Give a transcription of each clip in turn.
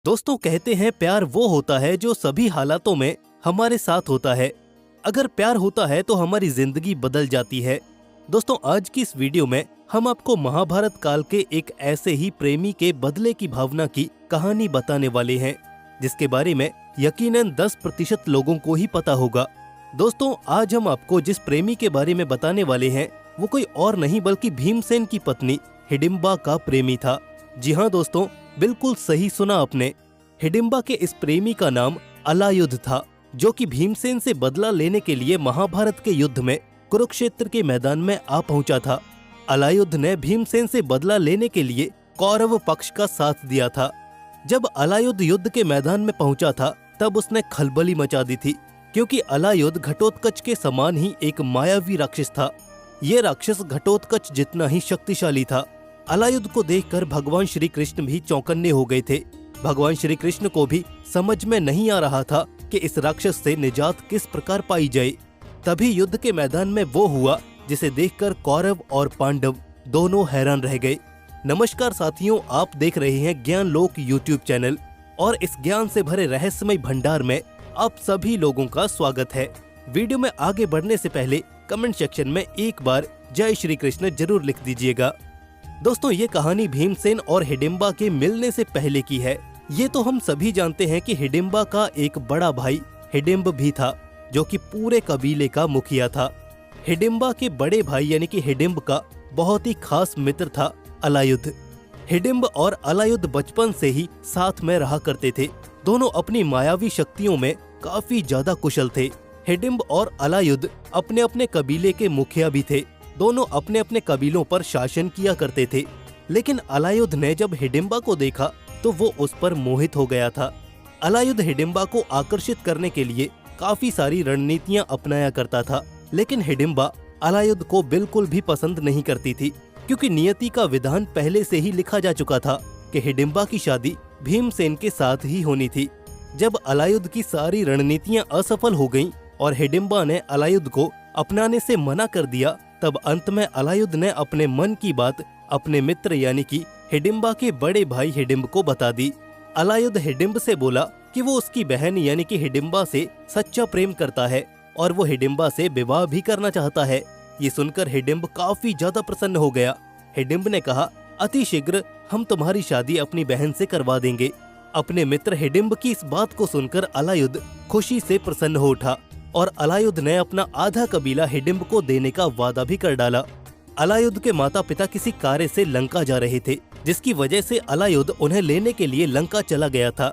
दोस्तों कहते हैं प्यार वो होता है जो सभी हालातों में हमारे साथ होता है। अगर प्यार होता है तो हमारी जिंदगी बदल जाती है। दोस्तों आज की इस वीडियो में हम आपको महाभारत काल के एक ऐसे ही प्रेमी के बदले की भावना की कहानी बताने वाले हैं, जिसके बारे में यकीनन 10% लोगों को ही पता होगा। दोस्तों आज हम आपको जिस प्रेमी के बारे में बताने वाले हैं वो कोई और नहीं बल्कि भीमसेन की पत्नी हिडिंबा का प्रेमी था। जी हाँ दोस्तों, बिल्कुल सही सुना आपने। हिडिंबा के इस प्रेमी का नाम अलायुध था, जो कि भीमसेन से बदला लेने के लिए महाभारत के युद्ध में कुरुक्षेत्र के मैदान में आ पहुंचा था। अलायुध ने भीमसेन से बदला लेने के लिए कौरव पक्ष का साथ दिया था। जब अलायुध युद्ध के मैदान में पहुंचा था तब उसने खलबली मचा दी थी, क्योंकि अलायुध घटोत्कच के समान ही एक मायावी राक्षस था। ये राक्षस घटोत्कच जितना ही शक्तिशाली था। अलायुध को देखकर भगवान श्री कृष्ण भी चौंकन्ने हो गए थे। भगवान श्री कृष्ण को भी समझ में नहीं आ रहा था कि इस राक्षस से निजात किस प्रकार पाई जाए। तभी युद्ध के मैदान में वो हुआ जिसे देखकर कौरव और पांडव दोनों हैरान रह गए। नमस्कार साथियों, आप देख रहे हैं ज्ञान लोक यूट्यूब चैनल और इस ज्ञान से भरे रहस्यमय भंडार में आप सभी लोगों का स्वागत है। वीडियो में आगे बढ़ने से पहले कमेंट सेक्शन में एक बार जय श्री कृष्ण जरूर लिख दीजिएगा। दोस्तों ये कहानी भीमसेन और हिडिंबा के मिलने से पहले की है। ये तो हम सभी जानते हैं कि हिडिंबा का एक बड़ा भाई हिडिंब भी था, जो कि पूरे कबीले का मुखिया था। हिडिंबा के बड़े भाई यानी कि हिडिंब का बहुत ही खास मित्र था अलायुध। हिडिंब और अलायुध बचपन से ही साथ में रहा करते थे। दोनों अपनी मायावी शक्तियों में काफी ज्यादा कुशल थे। हिडिंब और अलायुध अपने अपने कबीले के मुखिया भी थे। दोनों अपने अपने कबीलों पर शासन किया करते थे। लेकिन अलायुध ने जब हिडिंबा को देखा तो वो उस पर मोहित हो गया था। अलायुध हिडिंबा को आकर्षित करने के लिए काफी सारी रणनीतियां अपनाया करता था, लेकिन हिडिंबा अलायुध को बिल्कुल भी पसंद नहीं करती थी, क्योंकि नियति का विधान पहले से ही लिखा जा चुका था कि हिडिंबा की शादी भीमसेन के साथ ही होनी थी। जब अलायुध की सारी रणनीतियां असफल हो गईं और हिडिंबा ने अलायुध को अपनाने से मना कर दिया, तब अंत में अलायुध ने अपने मन की बात अपने मित्र यानी कि हिडिंबा के बड़े भाई हिडिंब को बता दी। अलायुध हिडिंब से बोला कि वो उसकी बहन यानी कि हिडिंबा से सच्चा प्रेम करता है और वो हिडिंबा से विवाह भी करना चाहता है। ये सुनकर हिडिंब काफी ज्यादा प्रसन्न हो गया। हिडिंब ने कहा, अति शीघ्र हम तुम्हारी शादी अपनी बहन से करवा देंगे। अपने मित्र हिडिंब की इस बात को सुनकर अलायुध खुशी से प्रसन्न हो उठा और अलायुध ने अपना आधा कबीला हिडिंब को देने का वादा भी कर डाला। अलायुध के माता पिता किसी कार्य से लंका जा रहे थे, जिसकी वजह से अलायुध उन्हें लेने के लिए लंका चला गया था।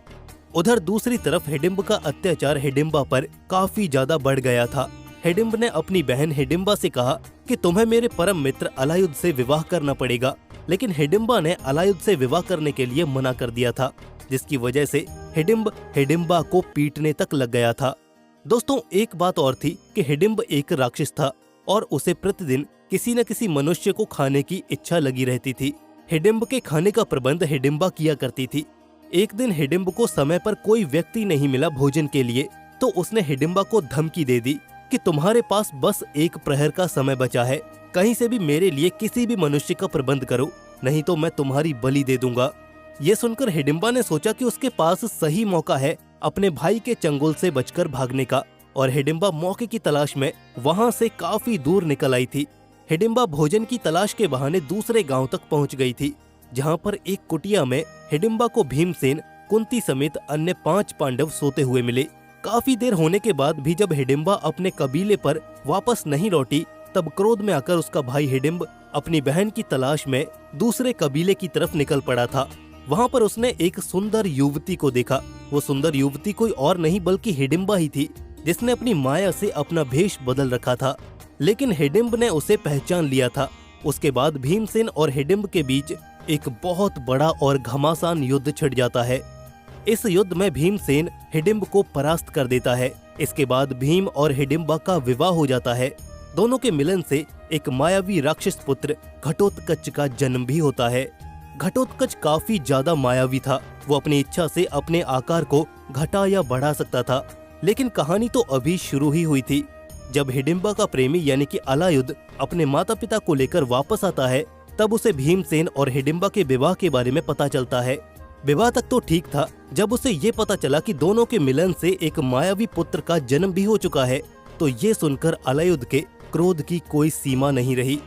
उधर दूसरी तरफ हिडिंब का अत्याचार हिडिंबा पर काफी ज्यादा बढ़ गया था। हिडिंब ने अपनी बहन हिडिंबा से कहा कि तुम्हें मेरे परम मित्र अलायुध से विवाह करना पड़ेगा, लेकिन हिडिंबा ने अलायुध से विवाह करने के लिए मना कर दिया था, जिसकी वजह से हिडिंब हिडिंबा को पीटने तक लग गया था। दोस्तों एक बात और थी कि हिडिंब एक राक्षस था और उसे प्रतिदिन किसी न किसी मनुष्य को खाने की इच्छा लगी रहती थी। हिडिंब के खाने का प्रबंध हिडिंबा किया करती थी। एक दिन हिडिंब को समय पर कोई व्यक्ति नहीं मिला भोजन के लिए, तो उसने हिडिंबा को धमकी दे दी कि तुम्हारे पास बस एक प्रहर का समय बचा है, कहीं से भी मेरे लिए किसी भी मनुष्य का प्रबंध करो, नहीं तो मैं तुम्हारी बलि दे दूंगा। ये सुनकर हिडिंबा ने सोचा कि उसके पास सही मौका है अपने भाई के चंगुल से बचकर भागने का, और हिडिंबा मौके की तलाश में वहां से काफी दूर निकल आई थी। हिडिंबा भोजन की तलाश के बहाने दूसरे गांव तक पहुंच गई थी, जहां पर एक कुटिया में हिडिंबा को भीमसेन, कुंती समेत अन्य 5 पांडव सोते हुए मिले। काफी देर होने के बाद भी जब हिडिंबा अपने कबीले पर वापस नहीं लौटी, तब क्रोध में आकर उसका भाई हिडिंब अपनी बहन की तलाश में दूसरे कबीले की तरफ निकल पड़ा था। वहां पर उसने एक सुंदर युवती को देखा। वो सुंदर युवती कोई और नहीं बल्कि हिडिंबा ही थी, जिसने अपनी माया से अपना भेष बदल रखा था, लेकिन हिडिंब ने उसे पहचान लिया था। उसके बाद भीमसेन और हिडिंब के बीच एक बहुत बड़ा और घमासान युद्ध छिड़ जाता है। इस युद्ध में भीमसेन हिडिंब को परास्त कर देता है। इसके बाद भीम और हिडिंबा का विवाह हो जाता है। दोनों के मिलन से एक मायावी राक्षस पुत्र घटोत्कच का जन्म भी होता है। घटोत्कच काफी ज्यादा मायावी था। वो अपनी इच्छा से अपने आकार को घटा या बढ़ा सकता था, लेकिन कहानी तो अभी शुरू ही हुई थी। जब हिडिंबा का प्रेमी यानी कि अलायुध अपने माता पिता को लेकर वापस आता है, तब उसे भीमसेन और हिडिंबा के विवाह के बारे में पता चलता है। विवाह तक तो ठीक था। जब उसे ये पता चला कि दोनों के मिलन से एक मायावी पुत्र का जन्म भी हो चुका है तो ये सुनकर अलायुध के क्रोध की कोई सीमा नहीं रही।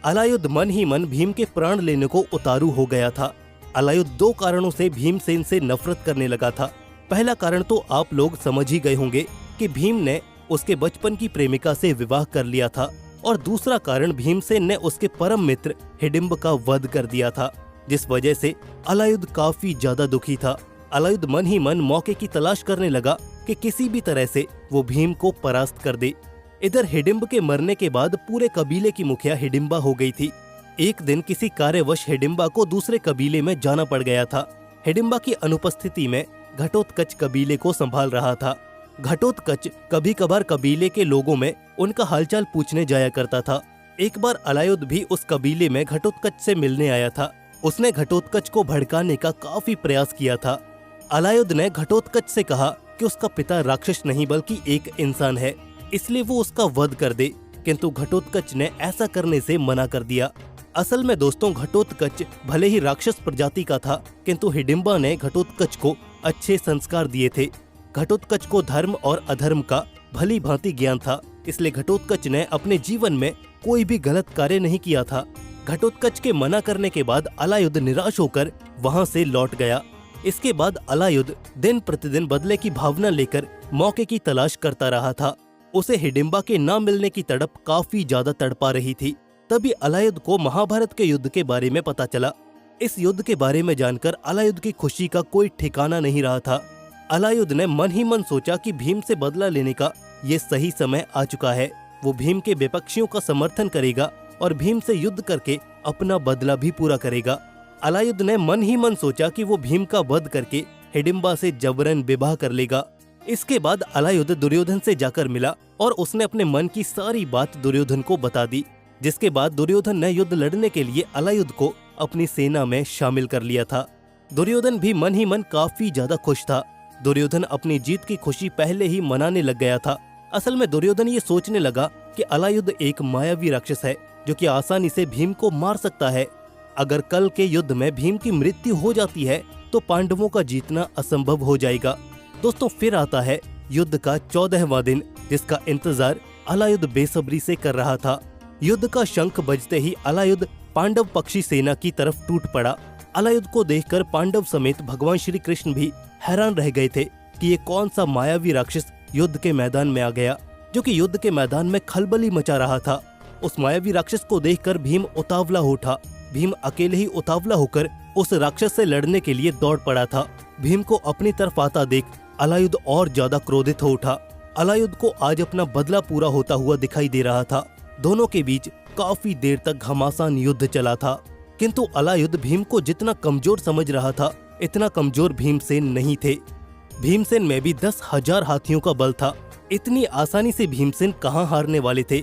अलायुध मन ही मन भीम के प्राण लेने को उतारू हो गया था। अलायुध 2 कारणों से भीमसेन से नफरत करने लगा था। पहला कारण तो आप लोग समझ ही गए होंगे कि भीम ने उसके बचपन की प्रेमिका से विवाह कर लिया था, और दूसरा कारण भीमसेन ने उसके परम मित्र हिडिंब का वध कर दिया था, जिस वजह से अलायुध काफी ज्यादा दुखी था। अलायुध मन ही मन मौके की तलाश करने लगा कि किसी भी तरह से वो भीम को परास्त कर दे। इधर हिडिंब के मरने के बाद पूरे कबीले की मुखिया हिडिंबा हो गई थी। एक दिन किसी कार्यवश हिडिंबा को दूसरे कबीले में जाना पड़ गया था। हिडिंबा की अनुपस्थिति में घटोत्कच कबीले को संभाल रहा था। घटोत्कच कभी कभार कबीले के लोगों में उनका हालचाल पूछने जाया करता था। एक बार अलायुध भी उस कबीले में घटोत्कच से मिलने आया था। उसने घटोत्कच को भड़काने का काफी प्रयास किया था। अलायुध ने घटोत्कच से कहा कि उसका पिता राक्षस नहीं बल्कि एक इंसान है, इसलिए वो उसका वध कर दे, किंतु घटोत्कच ने ऐसा करने से मना कर दिया। असल में दोस्तों, घटोत्कच भले ही राक्षस प्रजाति का था, किंतु हिडिंबा ने घटोत्कच को अच्छे संस्कार दिए थे। घटोत्कच को धर्म और अधर्म का भली भांति ज्ञान था, इसलिए घटोत्कच ने अपने जीवन में कोई भी गलत कार्य नहीं किया था। घटोत्कच के मना करने के बाद अलायुध निराश होकर वहां से लौट गया। इसके बाद अलायुध दिन प्रतिदिन बदले की भावना लेकर मौके की तलाश करता रहा था। उसे हिडिंबा के न मिलने की तड़प काफी ज्यादा तड़पा रही थी। तभी अलायुध को महाभारत के युद्ध के बारे में पता चला। इस युद्ध के बारे में जानकर अलायुध की खुशी का कोई ठिकाना नहीं रहा था। अलायुध ने मन ही मन सोचा कि भीम से बदला लेने का ये सही समय आ चुका है। वो भीम के विपक्षियों का समर्थन करेगा और भीम से युद्ध करके अपना बदला भी पूरा करेगा। अलायुध ने मन ही मन सोचा कि वो भीम का वध करके हिडिंबा से जबरन विवाह कर लेगा। इसके बाद अलायुध दुर्योधन से जाकर मिला और उसने अपने मन की सारी बात दुर्योधन को बता दी, जिसके बाद दुर्योधन ने युद्ध लड़ने के लिए अलायुध को अपनी सेना में शामिल कर लिया था। दुर्योधन भी मन ही मन काफी ज्यादा खुश था। दुर्योधन अपनी जीत की खुशी पहले ही मनाने लग गया था। असल में दुर्योधन ये सोचने लगा कि अलायुध एक मायावी राक्षस है जो कि आसानी से भीम को मार सकता है। अगर कल के युद्ध में भीम की मृत्यु हो जाती है तो पांडवों का जीतना असंभव हो जाएगा। दोस्तों, फिर आता है युद्ध का 14वां दिन, जिसका इंतजार अलायुध बेसब्री से कर रहा था। युद्ध का शंख बजते ही अलायुध पांडव पक्षी सेना की तरफ टूट पड़ा। अलायुध को देखकर पांडव समेत भगवान श्री कृष्ण भी हैरान रह गए थे कि ये कौन सा मायावी राक्षस युद्ध के मैदान में आ गया, जो कि युद्ध के मैदान में खलबली मचा रहा था। उस मायावी राक्षस को देखकर भीम उतावला हो उठा। भीम अकेले ही उतावला होकर उस राक्षस से लड़ने के लिए दौड़ पड़ा था। भीम को अपनी तरफ आता देख अलायुध और ज्यादा क्रोधित हो उठा। अलायुध को आज अपना बदला पूरा होता हुआ दिखाई दे रहा था। दोनों के बीच काफी देर तक घमासान युद्ध चला था, किंतु अलायुध भीम को जितना कमजोर समझ रहा था इतना कमजोर भीमसेन नहीं थे। भीमसेन में भी 10,000 हाथियों का बल था। इतनी आसानी से भीमसेन कहां हारने वाले थे।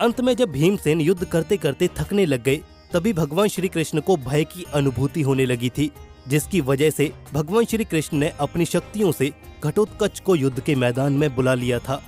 अंत में जब भीमसेन युद्ध करते करते थकने लग गए, तभी भगवान श्री कृष्ण को भय की अनुभूति होने लगी थी, जिसकी वजह से भगवान श्री कृष्ण ने अपनी शक्तियों से घटोत्कच को युद्ध के मैदान में बुला लिया था।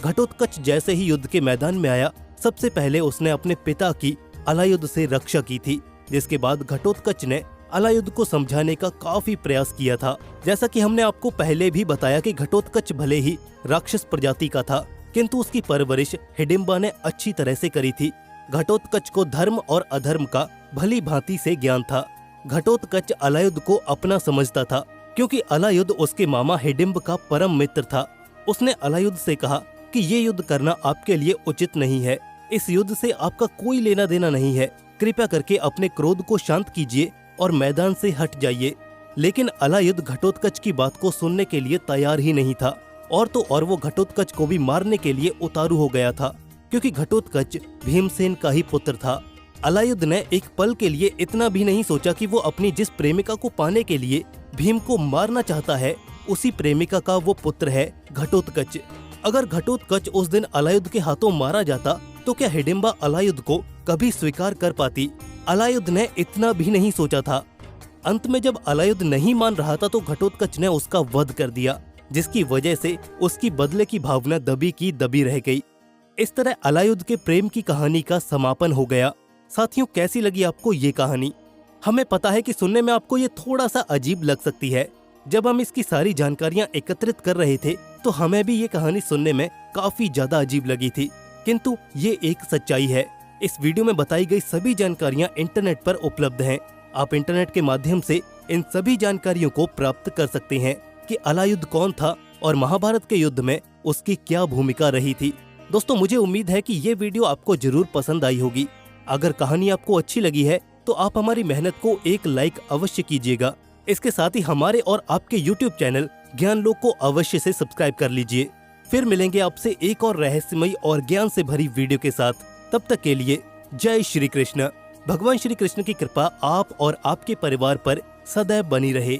घटोत्कच जैसे ही युद्ध के मैदान में आया, सबसे पहले उसने अपने पिता की अलायुध से रक्षा की थी, जिसके बाद घटोत्कच ने अलायुध को समझाने का काफी प्रयास किया था। जैसा कि हमने आपको पहले भी बताया कि घटोत्कच भले ही राक्षस प्रजाति का था, किंतु उसकी परवरिश हिडिंबा ने अच्छी तरह से करी थी। घटोत्कच को धर्म और अधर्म का भली भांति से ज्ञान था। घटोत्कच अलायुध को अपना समझता था, क्योंकि अलायुध उसके मामा हिडिंब का परम मित्र था। उसने अलायुध से कहा कि ये युद्ध करना आपके लिए उचित नहीं है। इस युद्ध से आपका कोई लेना देना नहीं है। कृपया करके अपने क्रोध को शांत कीजिए और मैदान से हट जाइए। लेकिन अलायुध घटोत्कच की बात को सुनने के लिए तैयार ही नहीं था, और तो और वो घटोत्कच को भी मारने के लिए उतारू हो गया था, क्योंकि घटोत्कच भीमसेन का ही पुत्र था। अलायुध ने एक पल के लिए इतना भी नहीं सोचा कि वो अपनी जिस प्रेमिका को पाने के लिए भीम को मारना चाहता है, उसी प्रेमिका का वो पुत्र है घटोत्कच। अगर घटोत्कच उस दिन अलायुध के हाथों मारा जाता तो क्या हिडिंबा अलायुध को कभी स्वीकार कर पाती? अलायुध ने इतना भी नहीं सोचा था। अंत में जब अलायुध नहीं मान रहा था तो घटोत्कच ने उसका वध कर दिया, जिसकी वजह से उसकी बदले की भावना दबी की दबी रह गई। इस तरह अलायुध के प्रेम की कहानी का समापन हो गया। साथियों, कैसी लगी आपको ये कहानी? हमें पता है कि सुनने में आपको ये थोड़ा सा अजीब लग सकती है। जब हम इसकी सारी जानकारियां एकत्रित कर रहे थे तो हमें भी ये कहानी सुनने में काफी ज्यादा अजीब लगी थी, किंतु ये एक सच्चाई है। इस वीडियो में बताई गई सभी जानकारियां इंटरनेट पर उपलब्ध हैं। आप इंटरनेट के माध्यम से इन सभी जानकारियों को प्राप्त कर सकते हैं कि अलायुद्ध कौन था और महाभारत के युद्ध में उसकी क्या भूमिका रही थी। दोस्तों, मुझे उम्मीद है कि ये वीडियो आपको जरूर पसंद आई होगी। अगर कहानी आपको अच्छी लगी है तो आप हमारी मेहनत को एक लाइक अवश्य कीजिएगा। इसके साथ ही हमारे और आपके YouTube चैनल ज्ञानलोक को अवश्य से सब्सक्राइब कर लीजिए। फिर मिलेंगे आपसे एक और रहस्यमयी और ज्ञान से भरी वीडियो के साथ। तब तक के लिए जय श्री कृष्ण। भगवान श्री कृष्ण की कृपा आप और आपके परिवार पर सदैव बनी रहे।